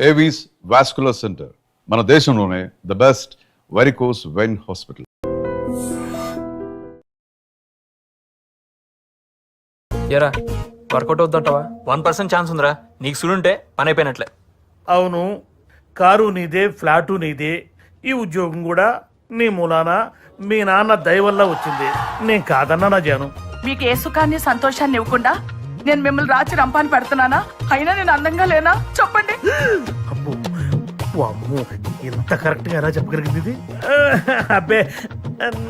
Avis vascular centre మన దేశంలోనే the best varicose vein hospital. ఎరా వర్కౌట్ అవుతుంటావా? 1% ఛాన్స్ ఉందిరా. నీకు సులుంటే పని అయిపోయినట్లే. అవును, కారు నీదే, ఫ్లాటు నీదే, ఈ ఉద్యోగం కూడా నీ మూలాన మీ నాన్న దయ వల్ల వచ్చింది. నేను కాదన్నా నా జాను. మీకు ఏ సుఖాన్ని సంతోషాన్ని ఇవ్వకుండా నేను మిమ్మల్ని రాచి రంపాన్ని పెడుతున్నానా? అయినా నేను అందంగా లేనా చెప్పండి. అమ్మో అమ్మో, ఇంత కరెక్ట్ గా ఎలా చెప్పగలిగింది ఇది? అబ్బే,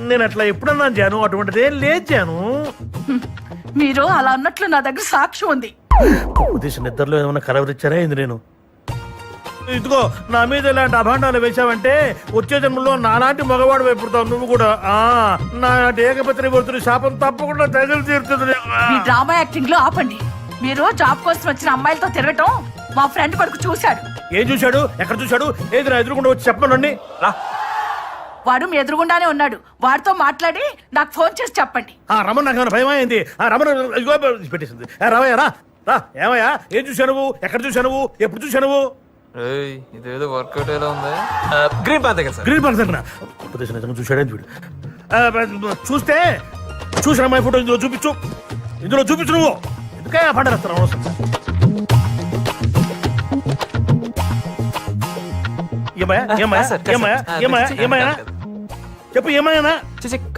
నేను అట్లా ఎప్పుడన్నా జాను, అటువంటిది ఏం లేదు జాను. మీరు అలా అన్నట్లు నా దగ్గర సాక్ష్యం ఉంది. ఉద్దేశం నిద్రలో ఏమైనా కలవరిచ్చారా ఏంది? నేను ఇదిగో నా మీద ఇలాంటి అభాండాలు వేశావంటే వచ్చే జన్మలో నాలాంటి మగవాడు వైపుడతావు నువ్వు కూడా. నాటి ఏకపత్రి పడుతున్న శాపం తప్పకుండా తగిలి తీరుతుంది. మీ డ్రామా యాక్టింగ్ లో ఆపండి. మీరు జాబ్ కోసం వచ్చిన అమ్మాయిలతో తిరగటం మా ఫ్రెండ్ కొడుకు చూశాడు. ఏం చూశాడు? ఎక్కడ చూశాడు? ఏది నా ఎదురుకుండా వచ్చి చెప్పనండి. వాడు మీ ఎదురుగుండానే ఉన్నాడు. వాడితో మాట్లాడి నాకు ఫోన్ చేసి చెప్పండి. రమణ నాకు ఏమైనా భయం అయింది? రమణ పెట్టేసింది. రావయ్యా రా. ఏమయ్యా, ఏం చూశావు నువ్వు? ఎక్కడ చూశావు నువ్వు? ఎప్పుడు చూశావు నువ్వు? ఇదేదో వర్కౌట్ ఎలా ఉంది. గ్రీన్ పార్క్ దగ్గర. గ్రీన్ పార్క్ దగ్గర ఉపదేశం నిజంగా చూశాడని వీడు. చూస్తే చూసిన అమ్మాయి ఫోటో ఇందులో చూపించు. ఇందులో చూపించు. నువ్వు ఎందుకే పంట వస్తున్నావు? చెప్పు ఏమయ్యానా?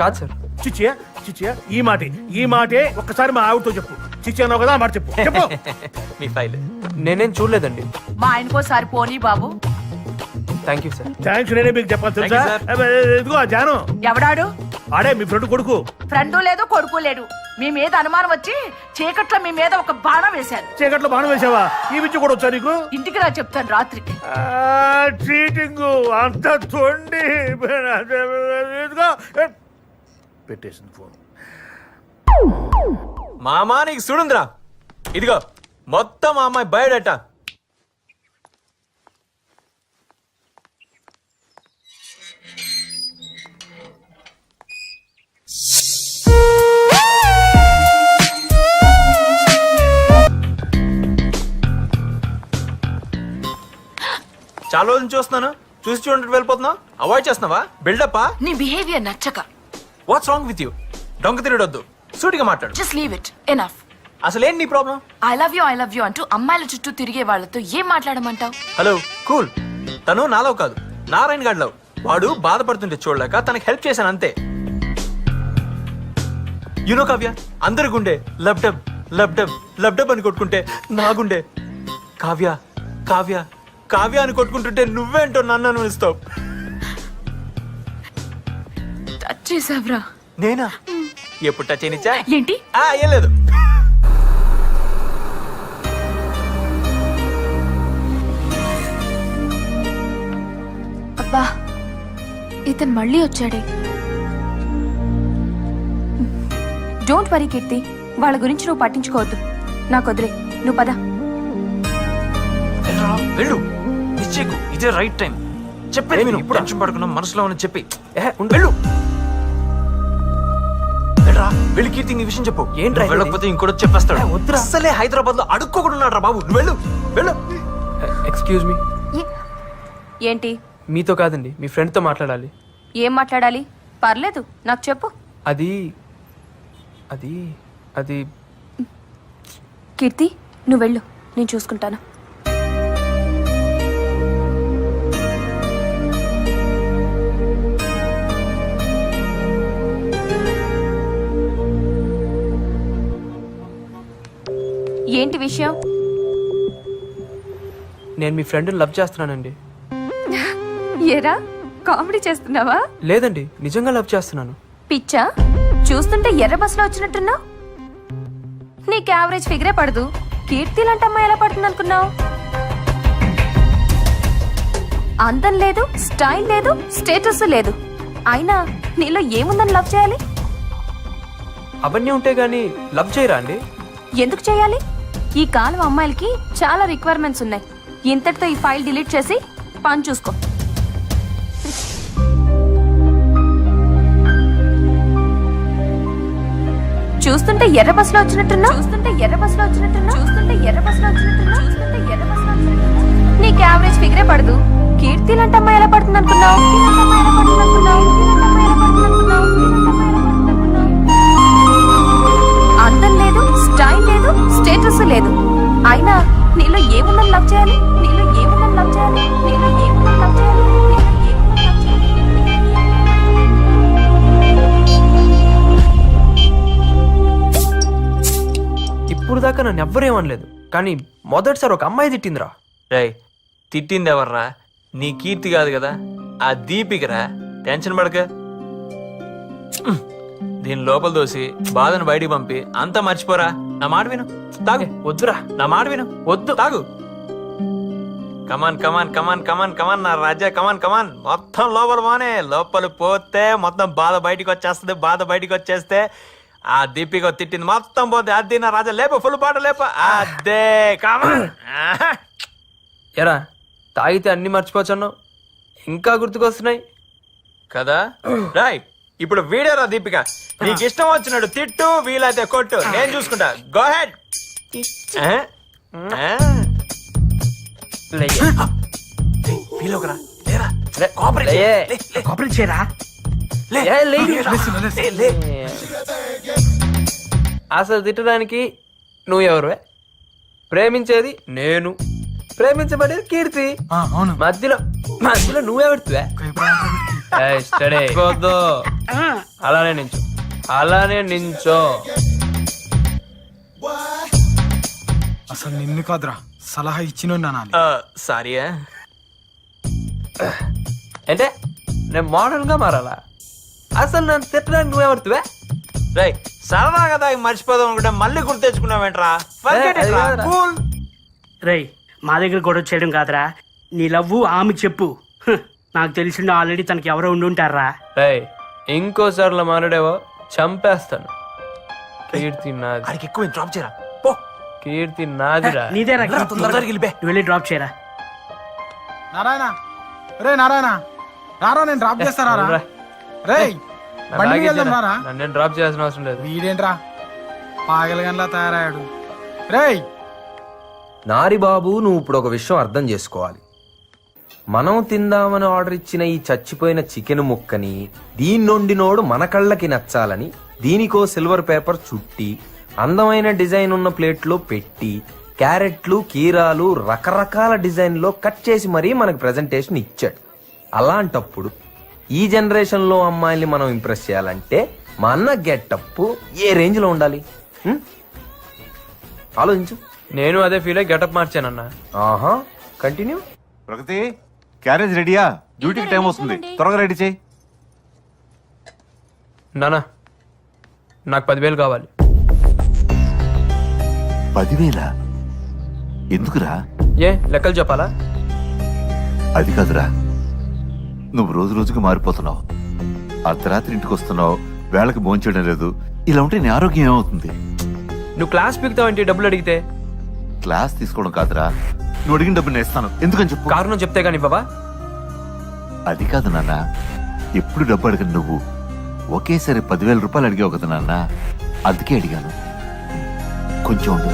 కాదు సార్. చిచ్చియా చిచ్చియా ఈ మాటే ఒక్కసారి మా ఆవిడతో చెప్పు. చిచ్చి అన్నావు కదా, మాట చెప్పు. చెప్పు. మీ ఫైల్ నేనేం చూడలేదండి. మా ఆయనకోసారి పోనీ బాబు. Thank you sir. థ్యాంక్స్ నేనే మీకు చెప్పాలి తెలుసా? ఇదిగో జాను. ఎవడాడు? ఆడే మీ ఫ్రెండ్ కొడుకు. ఫ్రెండు లేదు, కొడుకు లేడు. మీ మీద అనుమానం వచ్చి చీకట్లో మీ మీద ఒక బాణం వేశాను. చీకట్లో బాణం వేసావా? ఈ విద్య కూడా వచ్చా నీకు? ఇంటికి రా చెప్తాను రాత్రికి. చీటింగ్ అంత తొండి. పెట్టేసింది ఫోన్. మామా నీకు చూడుందిరా. ఇదిగో మొత్తం మా అమ్మాయి బయోడేటా. చాలా రోజులు చూస్తున్నాను. చూసి చూడండి వెళ్ళిపోతున్నావు. అవాయిడ్ చేస్తున్నావా? బిల్డప్పా? నీ బిహేవియర్ నచ్చక. What's wrong with you? డొంక తిరగొద్దు, సూటిగా మాట్లాడు. Just leave it. ఎనఫ్. అసలేం నీ ప్రాబ్లం? ఐ లవ్ యూ అంటూ అమ్మాయిల చుట్టూ తిరిగే వాళ్ళతో ఏం మాట్లాడమంటావు? Hello cool. తను నాలో కాదు, నారాయణ గాడిలో. వాడు బాధపడుతుంటే చూడలేక తనకి హెల్ప్ చేశాను అంతే. యునో కావ్య, అందరి గుండె lub dub lub dub lub dub అని కొట్టుకుంటే నా గుండె కావ్య కావ్య కావ్య అని కొట్టుకుంటుంటే నువ్వేంటో నన్ను అనుభవిస్తావు. టచ్ చేసావ్రా? నేనా? ఎప్పుడు టచ్ అయినిచ్చా? ఏంటి? ఏం లేదు. అబ్బా, ఇతను మళ్ళీ వచ్చాడే. డోంట్ వరీ కీర్తి, వాళ్ళ గురించి నువ్వు పట్టించుకోవద్దు. నాకు వదిలే, నువ్వు పద. వెళ్ళు, నిశ్చయకు ఇదే రైట్ టైం. చెప్పేది నేను ఇప్పుడు టెన్షన్ పడుకున్నా, మనసులో అని చెప్పి వెళ్ళు. వెళ్ళి కీర్తి నీ విషయం చెప్పు. ఏంటి వెళ్ళకపోతే ఇంకోటి చెప్పేస్తాడు. అసలే హైదరాబాద్ లో అడుక్కోకుండా ఉన్నాడు రా బాబు. నువ్వు వెళ్ళు వెళ్ళు. Excuse me. ఏంటి? మీతో కాదండి, మీ ఫ్రెండ్ తో మాట్లాడాలి. ఏం మాట్లాడాలి? పర్లేదు, నాకు చెప్పు. అది అది అది కీర్తి, నువ్వు వెళ్ళు, నేను చూసుకుంటాను. ఏంటి విషయం? నేను మీ ఫ్రెండ్ని లవ్ చేస్తున్నానండి. ఏరా, కామెడీ చేస్తున్నావా? లేదండి, నిజంగా లవ్ చేస్తున్నాను. పిచ్చా? చూస్తుంటే ఎర్ర బస్సులో వచ్చినట్టున్నా. నీకు యావరేజ్ ఫిగరే పడదు. కీర్తి లాంటి అమ్మాయి ఎలా పడుతుంది అనుకున్నావు? అందం లేదు, స్టైల్ లేదు, స్టేటస్ లేదు. అయినా నీలో ఏముందని లవ్ చేయాలి? అవన్నీ ఉంటే గానీ లవ్ చేయరా అండి? ఎందుకు చేయాలి? ఈ కాలం అమ్మాయిలకి చాలా రిక్వైర్మెంట్స్ ఉన్నాయి. ఇంతటితో ఈ ఫైల్ డిలీట్ చేసి పని చూసుకో. చూస్తుంటే ఎర్ర బస్సులో వచ్చినట్టున్నా. చూస్తుంటే ఎర్ర బస్సులో వచ్చినట్టున్నా. నీకు యావరేజ్ ఫిగరే పడదు. కీర్తి లాంటి అమ్మాయి ఎలా పడుతుంది అనుకున్నావు? అందం లేదు, స్టైల్ లేదు, స్టేటస్ లేదు. అయినా నీలో ఏముందని లవ్ చేయాలి? నీలో ఏముందని లవ్ చేయాలి? నీలో ఏముందని లవ్ చేయాలి? నీలో ఏముందని లవ్ చేయాలి? ఇప్పుడు దాకా నన్ను ఎవ్వరేమనలేదు, కానీ మొదటిసారి ఒక అమ్మాయి తిట్టిందిరా. రే, తిట్టింది ఎవర్రా? నీ కీర్తి కాదు కదా, ఆ దీపికరా. టెన్షన్ పడక. దీని లోపల దోసి బాధను బయటికి పంపి అంతా మర్చిపోరా. నా మాట విను, తాగు. వద్దురా, నా మాట విను, వద్దు, తాగు. కమాన్ కమాన్ కమాన్ కమాన్ కమాన్ నా రాజా, కమాన్ కమాన్. మొత్తం లోపల పోనే, లోపల పోతే మొత్తం బాధ బయటికి వచ్చేస్తుంది. బాధ బయటికి వచ్చేస్తే ఆ దీపిక తిట్టింది మొత్తం పోతే. అది నా రాజా, లేప, ఫుల్ పాట లేప. అదే కమాన్. ఎరా, తాగితే అన్ని మర్చిపోవచ్చున్నావు, ఇంకా గుర్తుకొస్తున్నాయి కదా. రైట్, ఇప్పుడు వీడేరా దీపిక. నీకు ఇష్టం వచ్చినట్టు తిట్టు, వీలైతే కొట్టు, నేను చూసుకుంటా. Go head. అసలు తిట్టడానికి నువ్వు ఎవరు? ప్రేమించేది నేను, ప్రేమించబడేది కీర్తి. మధ్యలో మధ్యలో నువ్వే పెడుతువే. అలానే నించో, అలానే నించో. అసలు నిన్ను కాదురా సలహా ఇచ్చిన సారీ. అంటే నేను మోడర్న్ గా మారాలా? అసలు నన్ను తిట్టడానికి నువ్వే పడుతువే. రై, సరదా కదా మర్చిపోదాం అనుకుంటే మళ్ళీ గుర్తు తెచ్చుకున్నావేంట్రా? రేయ్, మా దగ్గర గొడవ చేయడం కాదురా, నీ లవ్వు ఆమె చెప్పు. నాకు తెలిసిండు ఆల్రెడీ తనకి ఎవరో ఉండి ఉంటారా. రై, ఇంకోసార్లు మాట్లాడేవో చంపేస్తాను. కీర్తి నాది. అడిగి ఎక్కువ డ్రాప్ చేయరా. పో, కీర్తి నాదిరా. నీదేరా, నువ్వు వెళ్ళి డ్రాప్ చేయరా. నారాయణ, రే నారాయణ, రారా నేను డ్రాప్ చేస్తారా? రేయ్, బండి మీద వెళ్దాం రారా. నన్ను డ్రాప్ చేయాల్సిన అవసరం లేదు. వీడేంట్రా పాగలగన్లా తయారయ్యాడు. రేయ్ నారి బాబు, నువ్వు ఇప్పుడు ఒక విషయం అర్థం చేసుకోవాలి. మనం తిందామని ఆర్డర్ ఇచ్చిన ఈ చచ్చిపోయిన చికెన్ ముక్కని దీన్నొండినోడు మన కళ్ళకి నచ్చాలని దీనికో సిల్వర్ పేపర్ చుట్టి అందమైన డిజైన్ ఉన్న ప్లేట్లో పెట్టి క్యారెట్లు, కీరాలు రకరకాల డిజైన్ లో కట్ చేసి మరీ మనకు ప్రెజెంటేషన్ ఇచ్చాడు. అలాంటప్పుడు ఈ జనరేషన్ లో అమ్మాయిల్ని మనం ఇంప్రెస్ చేయాలంటే మన గెటప్ ఏ రేంజ్ లో ఉండాలి? ఆలోచించు. నేను అదే ఫీల్ అయ్యి గెటప్ మార్చానన్నా. ఆహా, కంటిన్యూ. ప్రగతి, క్యారేజ్ రెడీయా? డ్యూటీకి టైం అవుతుంది, త్వరగా రెడీ చేయి. నానా, నాకు 10,000 కావాలి. 10,000? ఎందుకురా? ఏ లెక్కలు చెప్పాలా? అది కాదురా, నువ్వు రోజు రోజుకు మారిపోతున్నావు. అర్ధరాత్రి ఇంటికి వస్తున్నావు, వేళకి భోంచేయడం లేదు. ఇలా ఉంటే నీ ఆరోగ్యం ఏమవుతుంది? నువ్వు క్లాస్ పీకుతావంటే డబ్బులు అడిగితే? క్లాస్ తీసుకోవడం కాదురా, నువ్వు అడిగిన డబ్బులు నేను ఇస్తాను. ఎందుకని చెప్పు. కారణం చెప్తే గానీ బాబా. అది కాదు నాన్న, ఎప్పుడు డబ్బు అడగను నువ్వు. ఒకేసారి 10,000 రూపాయలు అడిగావు కదా నాన్న, అందుకే అడిగాను. కొంచెం ఉండు.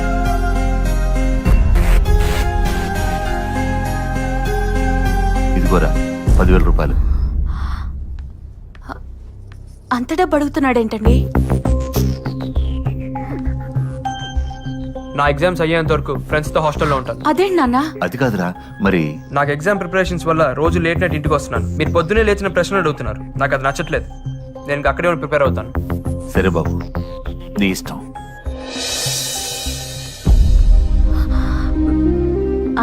ఇదిగోరా 10,000 రూపాయలు. అంత డబ్బు అడుగుతున్నాడేంటండి? నా ఎగ్జామ్స్ అయ్యేంత వరకు ఫ్రెండ్స్ తో హాస్టల్లో ఉంటాను. అదేంటి నాన్న? అది కాదురా, మరి నాకు ఎగ్జామ్ ప్రిపరేషన్స్ వల్ల రోజు లేట్ నైట్ ఇంటికి వస్తున్నాను. మీరు పొద్దునే లేచిన ప్రశ్నలు అడుగుతున్నారు, నాకు అది నచ్చట్లేదు. నేను అక్కడే ప్రిపేర్ అవుతాను. సరే బాబు, నీ ఇష్టం.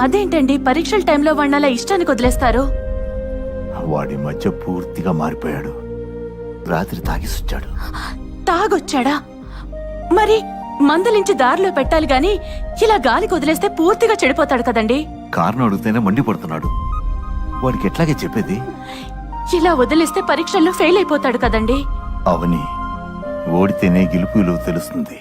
అదేంటండి పరీక్షల టైంలో వాడిని ఇష్టానికి వదిలేస్తారు? వాడి మధ్య పూర్తిగా మారిపోయాడు. రాత్రి తాగిసొచ్చాడు. తాగొచ్చాడా? మరి మందలించి దారిలో పెట్టాలి గాని ఇలా గాలికి వదిలేస్తే పూర్తిగా చెడిపోతాడు కదండి. కారణం అడిగితేనే మండిపడుతున్నాడు. వాడికి ఎట్లాగే చెప్పేది? ఇలా వదిలేస్తే పరీక్షల్లో ఫెయిల్ అయిపోతాడు కదండి. అవని, ఓడితేనే గెలుపు విలువ తెలుస్తుంది.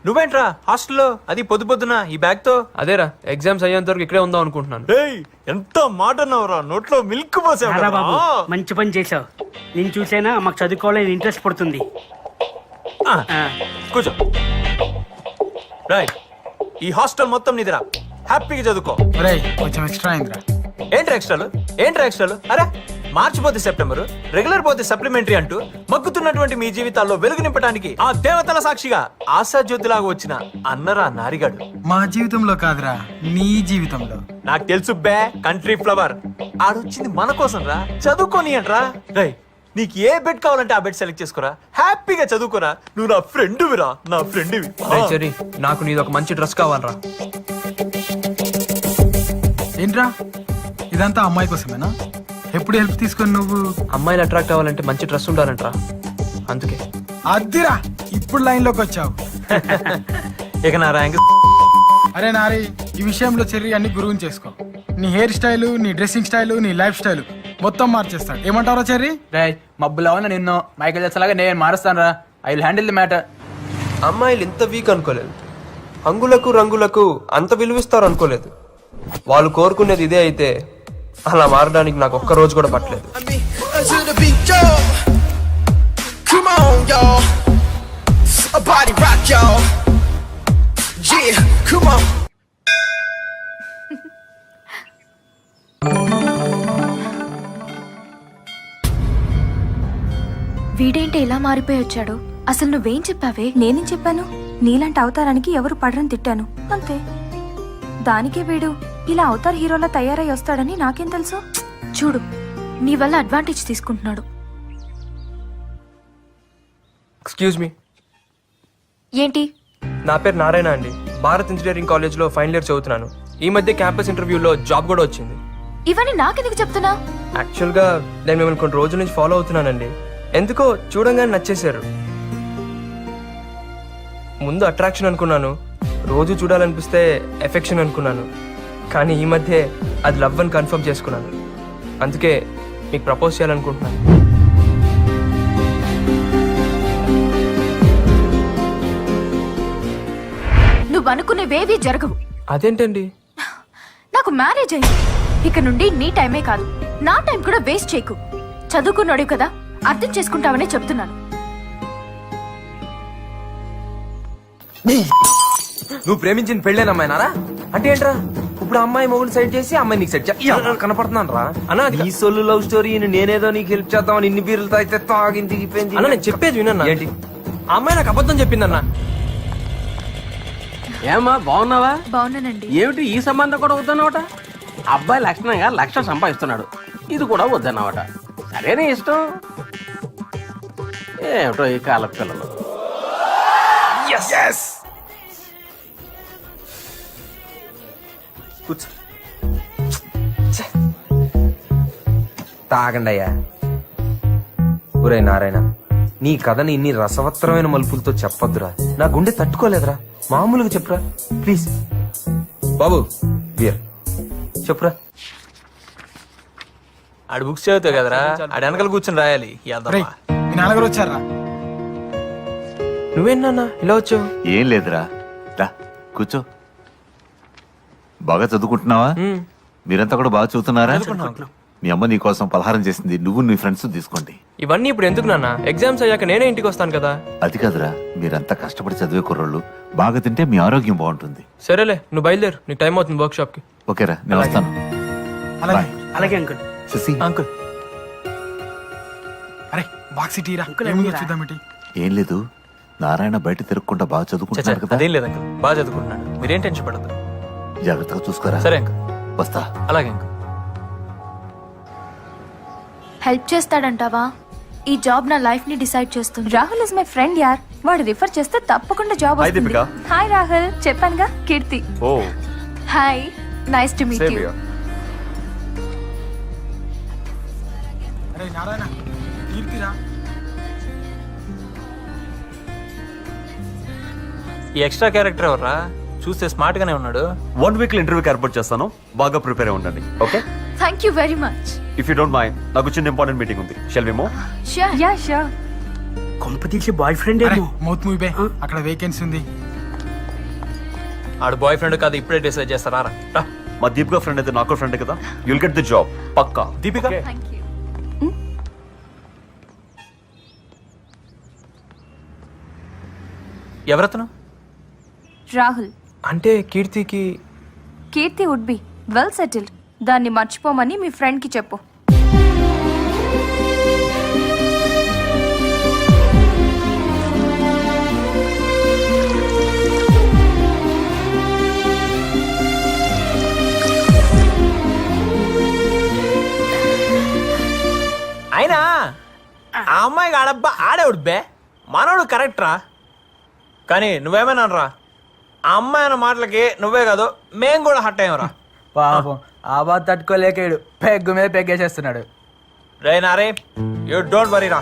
నువ్వేంట్రా హాస్టల్లో అది పొద్దు పొద్దున ఈ బ్యాగ్ తో? అదేరా ఎగ్జామ్స్ అయ్యేంత వరకు ఇక్కడే ఉందాం అనుకుంటున్నాను. ఏయ్ ఎంత మాట అన్నావురా, నోట్లో మిల్క్ పోసావు రారా కదరా. బాబు మంచి పని చేసావు. నేను చూసైనా మాకు చదువుకోవాలని ఇంట్రెస్ట్ పడుతుంది. ఆ, ఆ, కూర్చో. రైట్, ఈ హాస్టల్ మొత్తం నీదిరా, హ్యాపీగా చదువుకో. ఒరేయ్ కొంచెం ఎక్స్ట్రా అయిందిరా. ఏంట్రా ఎక్స్ట్రాలు? అరే మార్చి పోతే సెప్టెంబర్, రెగ్యులర్ పోతే సప్లిమెంటరీ అంటూ మగ్గుతున్నటువంటి మీ జీవితాల్లో వెలుగు నింపడానికి ఆ దేవతల సాక్షిగా ఆశాజ్యోతిలాగా వచ్చిన అన్నరా నారిగాడు. మా జీవితంలో కాదురా, నీ జీవితంలో. నాకు తెలుసు బే, కంట్రీ ఫ్లవర్. ఆడొచ్చింది మన కోసం రా, చదువుకోని అంట్రా. రై, నీకు ఏ బెడ్ కావాలంటే ఆ బెడ్ సెలెక్ట్ చేసుకోరా, హ్యాపీగా చదువుకోరా. నువ్వు నా ఫ్రెండ్విరా, నా ఫ్రెండ్వి. రేయ్ చెర్రీ, నాకు నీది ఒక మంచి డ్రెస్ కావాలరా. ఏంట్రా ఇదంతా అమ్మాయి కోసమేనా? ఎప్పుడు హెల్ప్ తీసుకొని నువ్వు అమ్మాయిలు అట్రాక్ట్ అవ్వాలంటే మంచి డ్రెస్ ఉండాలంటరా, అందుకే. అద్దిరా ఇప్పుడు లైన్ లోకి వచ్చావు. ఇక నా ర్యాంక్. అరే నారి, ఈ విషయంలో చెర్రీ అన్ని గురువుని చేసుకో. నీ హెయిర్ స్టైల్, నీ డ్రెస్సింగ్ స్టైల్, నీ లైఫ్ స్టైల్ మొత్తం మార్చేస్తాడు. ఏమంటారా చెర్రీ? రేయ్ మబ్బులో ఉన్న నిన్ను మైకేల్ జాక్సన్ నేను మారుస్తాను రా. I will handle the matter. అమ్మాయిలు ఇంత వీక్ అనుకోలేదు, హంగులకు రంగులకు అంత విలువిస్తారు అనుకోలేదు. వాళ్ళు కోరుకునేది ఇదే అయితే అలా మారడానికి నాకు ఒక్క రోజు కూడా పట్టలేదు. వీడేంటి ఇలా మారిపోయి వచ్చాడు? అసలు నువ్వేం చెప్పావే? నేనేం చెప్పాను? నీలాంటి అవతారానికి ఎవరు పడరని తిట్టాను అంతే. దానికే వీడు ఇలా అవతార్ హీరోలా తయారై వస్తాడని నాకేం తెలుసు? చూడు, నీ వల్ల అడ్వాంటేజ్ తీసుకుంటున్నాడు. ఎక్స్క్యూజ్ మీ, ఏంటి? నా పేరు నారాయణ అండి. భారత్ ఇంజనీరింగ్ కాలేజ్లో ఫైనల్ ఇయర్ చదువుతున్నాను. ఈ మధ్య క్యాంపస్ ఇంటర్వ్యూలో జాబ్ కూడా వచ్చింది. ఇవన్నీ నాకెందుకు చెప్తున్నా? యాక్చువల్గా నేను మిమ్మల్ని కొన్ని రోజుల నుంచి ఫాలో అవుతున్నానండి. ఎందుకో చూడంగానే నచ్చేశారు. ముందు అట్రాక్షన్ అనుకున్నాను, రోజు చూడాలనిపిస్తే ఎఫెక్షన్ అనుకున్నాను. కానీ ఈ మధ్య అది లవ్ అని కన్ఫర్మ్ చేసుకున్నాను. అందుకే మీకు ప్రపోజ్ చేయాలనుకుంటున్నాను. నువ్వు అనుకునేవేవి జరగవు. అదేంటండి? నాకు మ్యారేజ్ అయింది. ఇక నుండి నీ టైమే కాదు, నా టైం కూడా వేస్ట్ చేయకు. చదువుకున్నాడు కదా, అర్థం చేసుకుంటావనే చెప్తున్నాను. నువ్వు ప్రేమించిన పెళ్ళేనమ్మాయి నారా? అంటే ఏంట్రా, ఇప్పుడు అమ్మాయి మొగుడు సైడ్ చేసి అమ్మాయి నీకు సెట్ కనపడుతున్నాను రా అన్నా. ఈ సొల్లు లవ్ స్టోరీ నేనేదో నీకు హెల్ప్ చేద్దామని ఇన్ని బీర్లు తాగితే తాగింది దిగిపోయింది. అన్న నేను చెప్పేది వినన్నా. ఏంటి? ఆ అమ్మాయి నాకు అబద్ధం చెప్పిందన్నా. ఏమా బాగున్నావా? బాగున్నానండి. ఏమిటి ఈ సంబంధం కూడా వద్దన్నమాట? అబ్బాయి లక్షణంగా 1,00,000 సంపాదిస్తున్నాడు, ఇది కూడా వద్దన్నమాట. సరేనే ఇష్టం. ఏమిటో ఈ కాల పిల్లలు. కూర్చో. తాగండి అయ్యా. ఒరే నారాయణ, నీ కథని ఇన్ని రసవత్తరమైన మలుపులతో చెప్పొద్దురా. నా గుండె తట్టుకోలేదురా. మామూలుగా చెప్పురా ప్లీజ్. బాబు బియర్ చెప్పురా. ఆడు బుక్స్ చదువుతావు కదరా, ఆడు వెనకాల కూర్చొని రాయాలి. రేయ్ మీ నాన్నగారు వచ్చారా? నువ్వేనా ఇలా వచ్చావు? ఏం లేదురా, రా కూర్చో. బాగా చదువుకుంటున్నావా? మీరంతా కూడా బాగా చదువుతున్నారా? మీ అమ్మ నీ కోసం పలహారం చేసింది, నువ్వు నీ ఫ్రెండ్స్ తీసుకోండి. ఇవన్నీ ఇప్పుడు ఎందుకు నాన్న? ఎగ్జామ్స్ అయ్యాక నేనే ఇంటికి వస్తాను కదా. అది కాదురా, మీరంతా కష్టపడి చదివే కుర్రోళ్ళు, బాగా తింటే మీ ఆరోగ్యం బాగుంటుంది. సరేలే, నువ్వు బయలుదేరు, నీకు టైం అవుతుంది వర్క్ షాప్ కి. ఓకేరా, నేను వస్తాను. అలాగే. బాయ్. అలాగే అంకుల్. శశి, అంకుల్ అరే బాక్స్ ఇటీరా, అంకుల్ ఏముందో ఏమిరా? చూద్దాం. ఏం లేదు, నారాయణ బయట తిరగకుండా బాగా చదువుకుంటున్నాడు కదా, అదేం లేదు అంకుల్, బాగా చదువుకుంటున్నాడు. మీరేం టెన్షన్ పడద్దు. జాగ్రత్తగా చూసుకోరా. సరే అంకుల్, వస్తా. అలాగే అంకుల్. హెల్ప్ చేస్తాడంటావా? ఈ జాబ్ నా లైఫ్ ని డిసైడ్ చేస్తుంది. రాహుల్ ఇస్ మై ఫ్రెండ్ యార్. వాడు రిఫర్ చేస్తే తప్పకుండా జాబ్ వస్తుంది. హాయ్ రాహుల్, చెప్పానుగా, Keerthi. Hi, nice to meet you. అరే నారాయణ, కీర్తిరా. ఈ ఎక్స్ట్రా క్యారెక్టర్ ఎవర్రా? చూస్తే స్మార్ట్ గానే ఉన్నాడు. 1 వీక్ ఇంటర్వ్యూకి ఏర్పాటు చేస్తాను, బాగా ప్రిపేర్ అయి ఉండండి. Okay, thank you very much. If you don't mind, నాకు చిన్న ఇంపార్టెంట్ మీటింగ్ ఉంది. Shall we move? Sure. Ya sure. కొంప తీసి బాయ్ ఫ్రెండ్ అరే ఏమో. మౌత్ మూవీ బే, అక్కడ వేకెన్సీ ఉంది. ఆడు బాయ్ ఫ్రెండ్ కాదు ఇప్పుడే డిసైడ్ చేస్తారా రా. మా దీపిక ఫ్రెండ్ అయితే నాకు ఫ్రెండ్ కదా, యుల్ గెట్ ది జాబ్ పక్కా. దీపిక ఎవరతను? రాహుల్. అంటే కీర్తికి కీర్తి వుడ్ బి వెల్ సెటిల్డ్. దాన్ని మర్చిపోమని మీ ఫ్రెండ్ కి చెప్పు. అయినా ఆ అమ్మాయికి ఆడబ్బా ఆడేవుడు బే, మనోడు కరెక్ట్ రా. కానీ నువ్వేమైనా రా, ఆ అమ్మాయి అన్న మాటలకి నువ్వే కాదు మేం కూడా హట్ అయ్యాం. పాపం ఆ బాధ తట్టుకోలేకాడు, పెగ్గు మీద పెగ్గేసేస్తున్నాడు. రే నారే, యూ డోంట్ వరీ రా.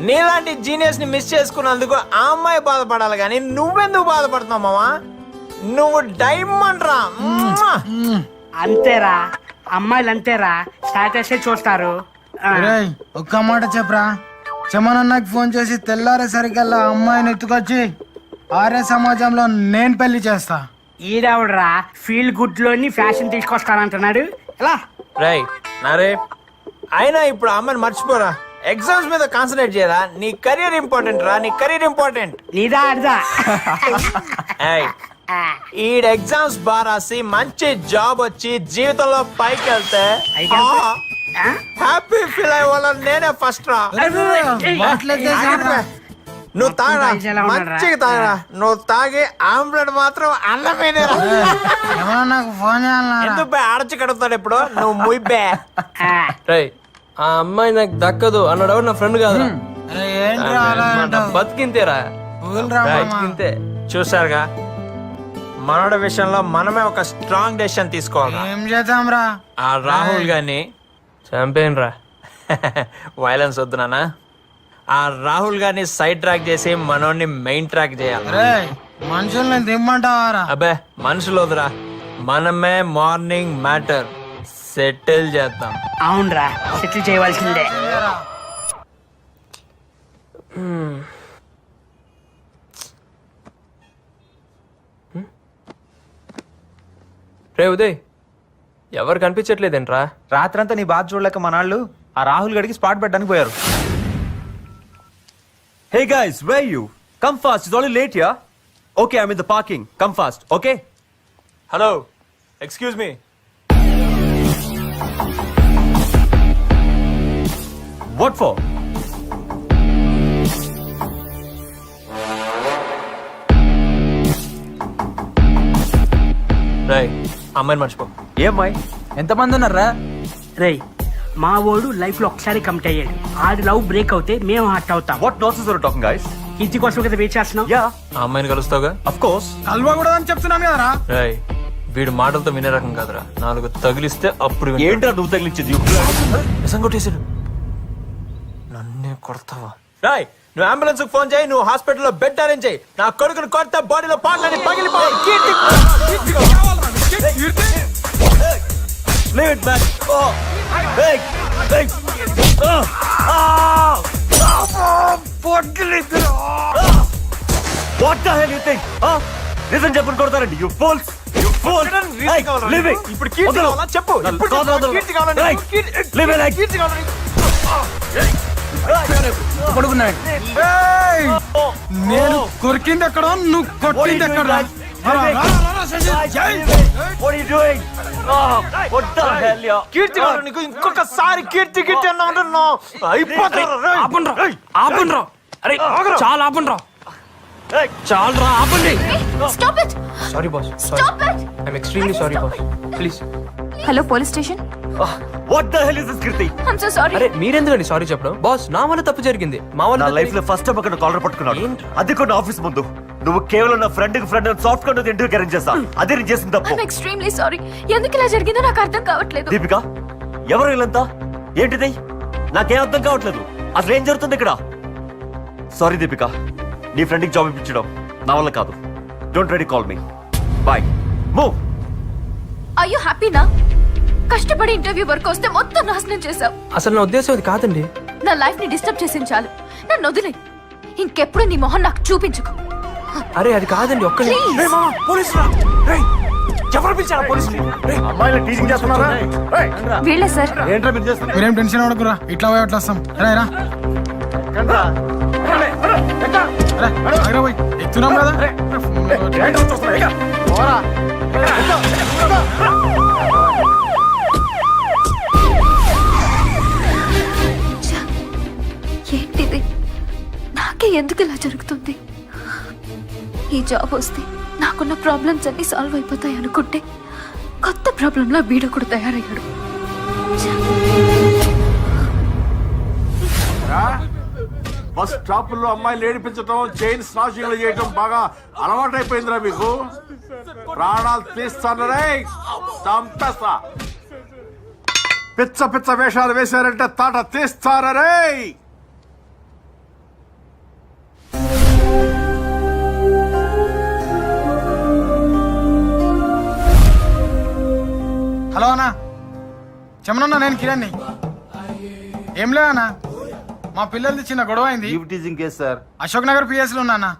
నీలాంటి జీనియస్ ని మిస్ చేసుకున్నందుకు ఆ అమ్మాయి బాధపడాలి కానీ నువ్వెందుకు బాధపడుతున్నావు మావా? నువ్వు డైమండ్ రా. అంతేరా, అమ్మాయిలు అంతేరా, స్టాటస్ చూస్తారు. రేయ్ ఒక్క మాట చెప్పరా, చమనన్నకి ఫోన్ చేసి తెల్లారేసరికల్లా అమ్మాయిని ఎత్తుకొచ్చి ఆర్య సమాజంలో నేను పెళ్లి చేస్తా. ఈడవడరా ఫీల్ గుడ్ లోని ఫ్యాషన్ తీసుకొస్తానంటున్నాడు. ఎలా రై నారే, అయినా ఇప్పుడు ఆ అమ్మాయిని మర్చిపోరా. ఎగ్జామ్స్ మీద కాన్సన్ట్రేట్ చేయరా. నీ కెరీర్ ఇంపార్టెంట్ రా, నీ కెరీర్ ఇంపార్టెంట్. నీదా అడదా ఈ ఎగ్జామ్స్ బాగా రాసి మంచి జాబ్ వచ్చి జీవితంలో పైకి వెళ్తే హ్యాపీ ఫీల్ అయ్యేవాళ్ళ నేనే ఫస్ట్ రా. నువ్వు తాగరా, మంచిగా తాగరా. నువ్వు తాగి ఆమ్లెట్ మాత్రం అన్నమేనే రా. నాకు ఫోన్ చేయాలన్నా? ఎందుకు బే ఆడచి కడుగుతాడు ఇప్పుడు నువ్వు ముయ్యే. రై ఆ అమ్మాయి నాకు దక్కదు అన్నాడు ఎవరు, నా ఫ్రెండ్ కాదు. బతికింతేరా, బతికింతే. చూసారుగా, మనోడి విషయంలో మనమే ఒక స్ట్రాంగ్ డెసిషన్ తీసుకోవాలి. ఏం చేద్దాం రా? ఆ రాహుల్ గాని చంపేను రా. వైలెన్స్ వద్దు నాన్న. ఆ రాహుల్ గారిని సైడ్ ట్రాక్ చేసి మనోడిని మెయిన్ ట్రాక్ చేయాలి. మనుషుల్ని దిమ్మంటావారా? అబ్బే మనుషులు వద్దురా, మనమే మార్నింగ్ మ్యాటర్ సెటిల్ చేద్దాం. అవునరా, సెటిల్ చేయవలసిందే. రే ఉదయ్, ఎవరు కనిపించట్లేదేంట్రా? రాత్రంతా నీ బాధ చూడలేక మనాళ్ళు ఆ రాహుల్ గడికి స్పాట్ పెట్టడానికి పోయారు. Hey guys, where are you? Come fast, it's already late here. Okay, I'm in the parking. Come fast, okay? Hello, excuse me. What for? రై అమ్మాయిని మర్చిపో. ఏమై? ఎంతమంది ఉన్నారా? రేయ్ మా ఓడు లైఫ్ లో ఒకసారి కమిట్ అయ్యాడు. ఆడి లవ్ బ్రేక్ అవుతే మేము హట్ అవుతాం. What nonsense are you talking, guys? ఇంటి కోసం కదా వెయిట్ చేస్తున్నాం. Yeah, ఆ అమ్మాయిని కలుస్తావుగా? of course. కలవకూడదని చెప్తున్నాను కదరా. రై వీడు మాటలతో వినే రకం కాదురా. 4 తగిలిస్తే అప్పుడు వింటాడు. ఏంట్రా నువ్వు తగిలించేది? నిజం కొట్టేశాడు. నన్నే కొడతావా? రాయ్ నువ్వు అంబులెన్స్ ఫోన్ చేయి, నువ్వు హాస్పిటల్లో బెడ్ అరేంజ్ చేయి. నా కొడుకుని కొడితే బాడీలో పాటలని పగిలిపోయి Leave it, man. Oh, hey, hey. What the hell you think? Huh? Listen, చెప్పని కొడతారండి. You fools. You fools. Hey, leave it. ఇప్పుడు కీర్తి కావాలా చెప్పు. ఇప్పుడు కీర్తి కావాలా? Leave it like. కీర్తి కావాలా? పడుకున్నాడు. నేను కొరికింది ఎక్కడ, నువ్వు కొట్టింది ఎక్కడ? What are you doing? Oh, what the hell, yeah? కీర్తి కావాలా నీకు? ఇంకొకసారి కీర్తి కీర్తి అన్నా అయిపోతారా? ఆపండ్రా, అరే చాలా ఆపండ్రా, చాలరా ఆపండి. Stop it. Sorry boss, stop it. I'm extremely sorry boss, please. Hello police station. What the hell is this, Kirti? I'm so sorry. అరే మీరెందుకండి సారీ చెప్పడం? బాస్ నా వల్ల తప్పు జరిగింది. మా నా వల్ల లైఫ్ లో ఫస్ట్ టైం అక్కడ కాలర్ పట్టుకున్నాడు. అది కూడా ఆఫీస్ ముందు. నువ్వు కేవలం నా friend soft card interview arrange చేస్తా. అదే నేను చేసిన తప్పు. I'm extremely sorry. ఎందుకు ఇలా జరిగిందో నాకు అర్థం కావట్లేదు. దీపిక, ఎవరు వీళ్ళంతా? ఏంటిది? నాకేం అర్థం కావట్లేదు. అసలు ఏం జరుగుతుంది ఇక్కడ? సారీ దీపిక, నీ ఫ్రెండ్కి జాబ్ ఇప్పించడం నా వల్ల కాదు. Don't ready call me. Bye. Move. Are you happy నా? కష్టపడి ఇంటర్వ్యూ వరకు వస్తే మొత్తం నాశనం చేశావు. అసలు నా ఉద్దేశం అది కాదండి. నా లైఫ్ ని డిస్టర్బ్ చేసింది చాలు. నన్ను వదిలే. ఇంకెప్పుడు నీ మొహం నాకు చూపించుకో. అరే అది కాదండి ఒక్క పోలీసురా ఎవరు పిలిచారా పోలీసులు అమ్మాయిలు టీచింగ్ చేస్తున్నారా వీళ్ళే సార్. ఏంట్రా మీరు చేస్తున్నారు మీరేం టెన్షన్ అవ్వకురా, ఇట్లా పోయి అట్లా వస్తాం. రా పోయి ఎక్కుతున్నాం కదా. ఏంటిది? నాకే ఎందుకు ఇలా జరుగుతుంది? ఈ జాబ్ వస్తే నాకున్న ప్రాబ్లమ్స్ అన్ని సాల్వ్ అయిపోతాయి అనుకుంటే కొత్త ప్రాబ్లంలా వీడు కూడా తయారయ్యాడు. బస్ స్టాప్ లో అమ్మాయిలు ఏడిపించడం, చైన్ స్నాచింగ్లు చేయడం బాగా అలవాటైపోయిందిరా మీకు. ప్రాణాలు తీస్తాను రే, చంపేస్తా. పిచ్చ పిచ్చ వేషాలు వేశారంటే తాట తీస్తారా రే. హలో అన్నా, చెమనన్నా, నేను కిరణ్ని. ఏం లే అన్నా, మా పిల్లలది చిన్న గొడవ అయింది. అశోక్ నగర్ పిఎస్ లో ఉన్నా అన్నా.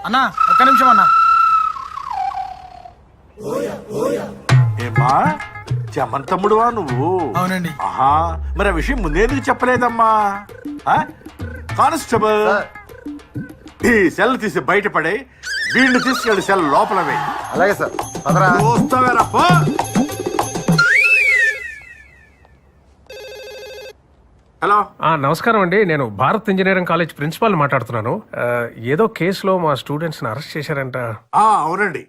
అన్నా ఒక్క నిమిషం అన్నా. ఏమా చెమన్ తమ్ముడువా నువ్వు? అవునండి. ఆహా, మరి ఆ విషయం ముందేందుకు చెప్పలేదమ్మా? కానిస్టేబుల్, ఈ సెల్ తీసి బయటపడే, వీడిని తీసుకెళ్ళి సెల్ లోపల వేయి. అలాగే సార్. చూస్తావేరా పో. హలో, నమస్కారం అండి, నేను భారత్ ఇంజనీరింగ్ కాలేజ్ ప్రిన్సిపాల్ మాట్లాడుతున్నాను. ఏదో కేసులో మా స్టూడెంట్స్ ని అరెస్ట్ చేశారంట. అవునండి,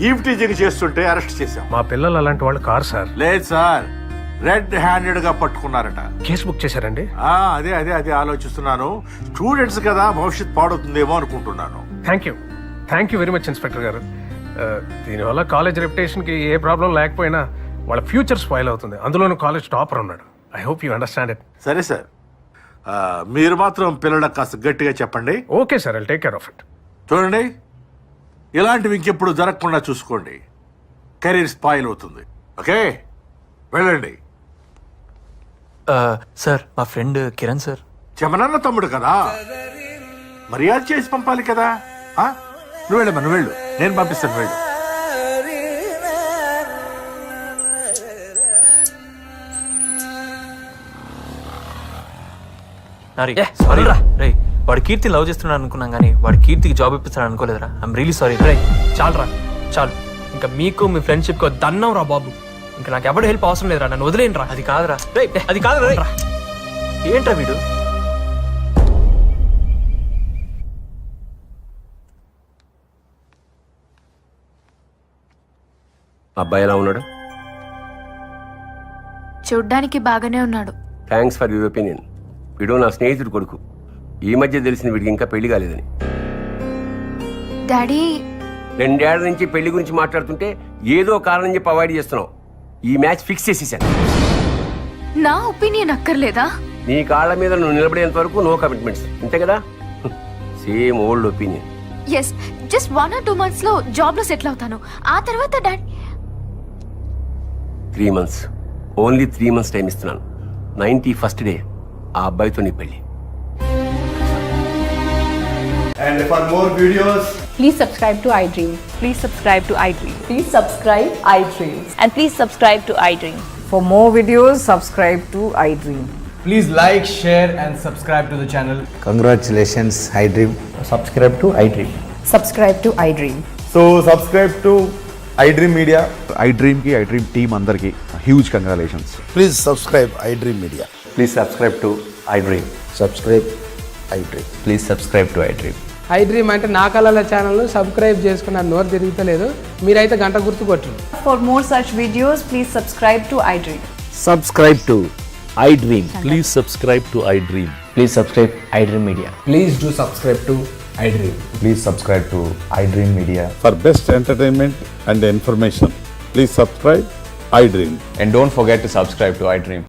ఈవ్ టీచింగ్ చేస్తుంటే అరెస్ట్ చేశాం. మా పిల్లలు అలాంటి వాళ్ళు కారు సార్. లేదు సార్, రెడ్ హ్యాండెడ్ గా పట్టుకున్నారట. కేసు బుక్ చేశారండి. అదే అదే అదే ఆలోచిస్తున్నాను. స్టూడెంట్స్ కదా, భవిష్యత్ పాడవుతుందేమో అనుకుంటున్నాను. Thank you very much inspector గారు. దీనివల్ల కాలేజ్ రెప్యుటేషన్ కి ఏ ప్రాబ్లం లేకపోయినా వాళ్ళ ఫ్యూచర్ స్పాయిల్ అవుతుంది. అందులోనూ కాలేజ్ టాపర్ ఉన్నాడు. I hope you understand it. సరే సార్, మీరు మాత్రం పిల్లలకు కాస్త గట్టిగా చెప్పండి. Okay sir, I'll take care of it. చూడండి, ఇలాంటివి ఇంకెప్పుడు జరగకుండా చూసుకోండి. కెరీర్ స్పాయిల్ అవుతుంది. ఓకే, వెళ్ళండి. సార్ మా ఫ్రెండ్ కిరణ్ సార్. చెమనన్న తమ్ముడు కదా, మర్యాద చేసి పంపాలి కదా. నువ్వు వెళ్ళమ్మా, నువ్వు వెళ్ళు, నేను పంపిస్తాను, వెళ్ళు. వాడు కీర్తి లవ్ చేస్తున్నాడు అనుకున్నాం కానీ వాడు కీర్తికి జాబ్ ఇప్పిస్తాడు అనుకోలేదురా. I'm really sorry. చాలురా చాలు, ఇంకా మీకు మీ ఫ్రెండ్షిప్ కి దన్నం రా బాబు. ఇంకా నాకు ఎవరు హెల్ప్ అవసరం లేదురా, నన్ను వదిలేండి రా. అది కాదురా, అది కాదురా. ఏంట్రా వీడు? అబ్బాయి ఎలా ఉన్నాడు? చూడ్డానికి బాగానే ఉన్నాడు. Thanks for your opinion. వీడు నా స్నేహితుడు కొడుకు. ఈ మధ్య తెలిసిన వీడికి ఇంకా పెళ్లి కాలేదని. డాడీ, 2 ఏళ్ల నుంచి పెళ్లి గురించి మాట్లాడుతుంటే ఏదో కారణం చెప్పి అవాయిడ్ చేస్తున్నావు. ఈ మ్యాచ్ ఫిక్స్ చేసేసాను. నా ఒపీనియన్ అక్కర్లేదా? నీ కాళ్ళ మీద నువ్వు నిలబడేంత వరకు నో కమిట్మెంట్స్, అంతే కదా? Same old opinion. Yes, just 1 or 2 months లో జాబ్ లో సెటిల్ అవుతాను. ఆ తర్వాత daddy 3 months, only 3 months time ఇస్తున్నాను. 91st డే ఆ అబ్బాయితో నీ పెళ్లి. And for more videos, Please subscribe to iDream. Please subscribe to iDream. Please subscribe iDream. And please subscribe to iDream. For more videos, subscribe to iDream. Please like, share and subscribe to the channel. Congratulations iDream. Subscribe to iDream. Subscribe to iDream. So subscribe to iDream media. iDream కి iDream team అందరికి huge congratulations. Please subscribe iDream Media. Please subscribe to iDream. Subscribe iDream. Please subscribe to iDream. iDream అంటే నా కళల channel subscribe చేసుకున్న నోరు తిరుగుతలేదు. మీరైతే గంట గుర్తు కొట్టండి. For more such videos, please subscribe to iDream. Subscribe to iDream. Please subscribe to iDream. Please subscribe iDream Media. Please do subscribe to iDream. Please subscribe to iDream media. For best entertainment and information, please subscribe iDream. And don't forget to subscribe to iDream.